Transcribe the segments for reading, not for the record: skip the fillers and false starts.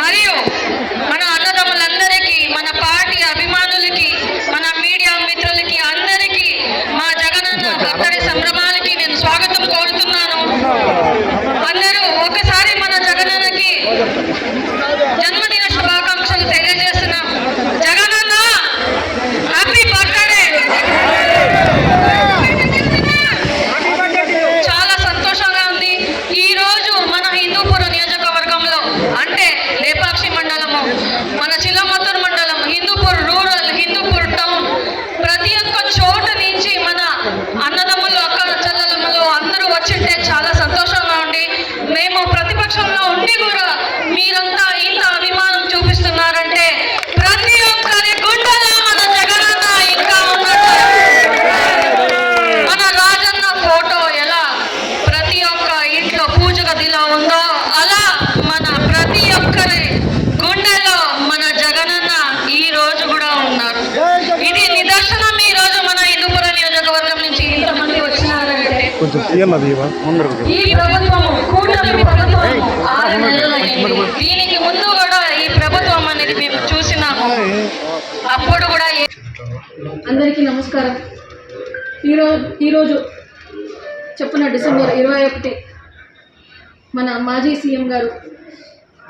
మరియు మన అన్నదమ్ములందరికీ, మన పార్టీ అభిమానులకి, మన మీడియా మిత్రులకి అందరికీ మా జగనన్న బర్త్డే సంభ్రమాలకి నేను స్వాగతం కోరుతున్నాను. అందరూ ఒకసారి మన జగనన్నకి జన్మదిన శుభాకాంక్షలు తెలియజేస్తున్నాం. Jagananna happy birthday. చాలా సంతోషంగా ఉంది. ఈ రోజు మన హిందూపుర నియోజకవర్గంలో అంటే లేపాక్షి మండలము, మన చిలమత్తూరు మండలం, హిందూపూర్ రూరల్, హిందూపూర్ టౌన్, ప్రతి ఒక్క చోటు నుంచి మన అన్నదమ్ములు, అక్క చెల్లెలమ్మలు అందరూ వచ్చింటే చాలా సంతోషంగా ఉండి, మేము ప్రతిపక్షంలో ఉండి కూడా మీరంతా ఇంత అభిమానం చూపిస్తున్నారంటే ప్రతి ఒక్కరి గుండెల్లో మన జగనన్న ఇంకా ఉన్నట్టు. మన రాజన్న ఫోటో ఎలా ప్రతి ఒక్క ఇంట్లో పూజ గదిలో ఉందో అలా మన ప్రతి ఒక్కరి గుండెలో మన జగనన్న ఈ రోజు కూడా ఉన్నారు. ఇది నిదర్శనం. ఈ రోజు మన హిందూపుర నియోజకవర్గం నుంచి ఇంతమంది వచ్చినారంటే ఈ ప్రభుత్వం కూటమి ప్రభుత్వం 6 నెలలు అయింది. దీనికి ముందు కూడా ఈ ప్రభుత్వం అనేది మేము చూసినాము. అప్పుడు కూడా అందరికీ నమస్కారం. ఈరోజు చెప్పిన డిసెంబర్ 21 మన మాజీ సీఎం గారు,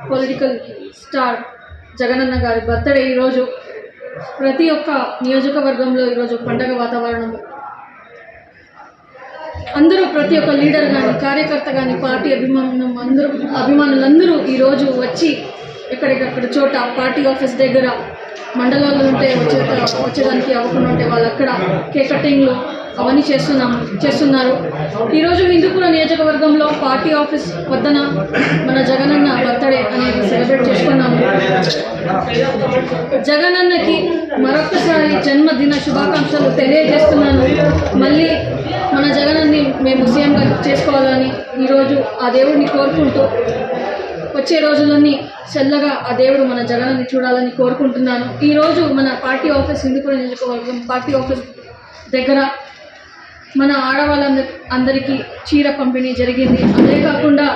పొలిటికల్ స్టార్ జగనన్న గారి బర్త్డే. ఈరోజు ప్రతి ఒక్క నియోజకవర్గంలో ఈరోజు పండగ వాతావరణం. అందరూ, ప్రతి ఒక్క లీడర్ కానీ, కార్యకర్త కానీ, పార్టీ అభిమానులందరూ ఈరోజు వచ్చి ఎక్కడెక్కడ చోట పార్టీ ఆఫీస్ దగ్గర, మండలాలు ఉంటే వచ్చేదానికి అవ్వకుండా ఉంటే వాళ్ళు అక్కడ కేక్ కటింగ్లు అవన్నీ చేస్తున్నారు. ఈరోజు హిందూపుర నియోజకవర్గంలో పార్టీ ఆఫీస్ వద్దన మన జగనన్న బర్త్డే అనేది సెలబ్రేట్ చేసుకున్నాము. జగనన్నకి మరొక్కసారి జన్మదిన శుభాకాంక్షలు తెలియజేస్తున్నాను. మళ్ళీ మన జగనన్ని మేము సీఎంగా చేసుకోవాలని ఈరోజు ఆ దేవుడిని కోరుకుంటూ, వచ్చే రోజులన్నీ చల్లగా ఆ దేవుడు మన జగనన్ని చూడాలని కోరుకుంటున్నాను. ఈరోజు మన పార్టీ ఆఫీస్, హిందూపుర నియోజకవర్గం పార్టీ ఆఫీస్ దగ్గర మన ఆడవాళ్ళందరికీ చీర పంపిణీ జరిగింది. అదే కాకుండా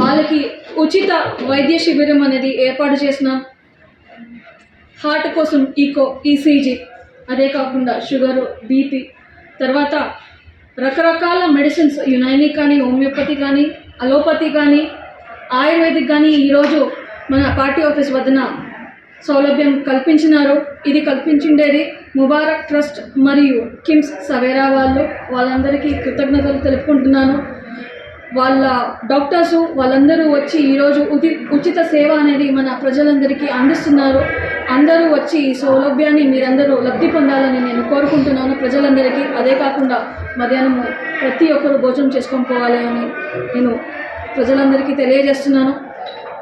వాళ్ళకి ఉచిత వైద్య శిబిరం అనేది ఏర్పాటు చేసినాం. హార్ట్ కోసం ఈసీజీ, అదే కాకుండా షుగరు, బీపీ, తర్వాత రకరకాల మెడిసిన్స్, యునాని కానీ, హోమియోపతి కానీ, అలోపతి కానీ, ఆయుర్వేదిక్ కానీ ఈరోజు మన పార్టీ ఆఫీస్ వద్దన సౌలభ్యం కల్పించినారు. ఇది కల్పించిండేది ముబారక్ ట్రస్ట్ మరియు కిమ్స్ సవేరా వాళ్ళందరికీ కృతజ్ఞతలు తెలుపుకుంటున్నాను. వాళ్ళ డాక్టర్సు వాళ్ళందరూ వచ్చి ఈరోజు ఉచిత సేవ అనేది మన ప్రజలందరికీ అందిస్తున్నారు. అందరూ వచ్చి ఈ సౌలభ్యాన్ని మీరందరూ లబ్ధి పొందాలని నేను కోరుకుంటున్నాను ప్రజలందరికీ. అదే కాకుండా మధ్యాహ్నం ప్రతి ఒక్కరు భోజనం చేసుకొని పోవాలి అని నేను ప్రజలందరికీ తెలియజేస్తున్నాను.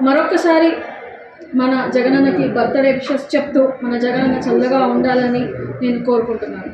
మరొక్కసారి మన జగనన్నకి బర్త్డే విషెస్ చెప్తూ మన జగనన్న చల్లగా ఉండాలని నేను కోరుకుంటున్నాను.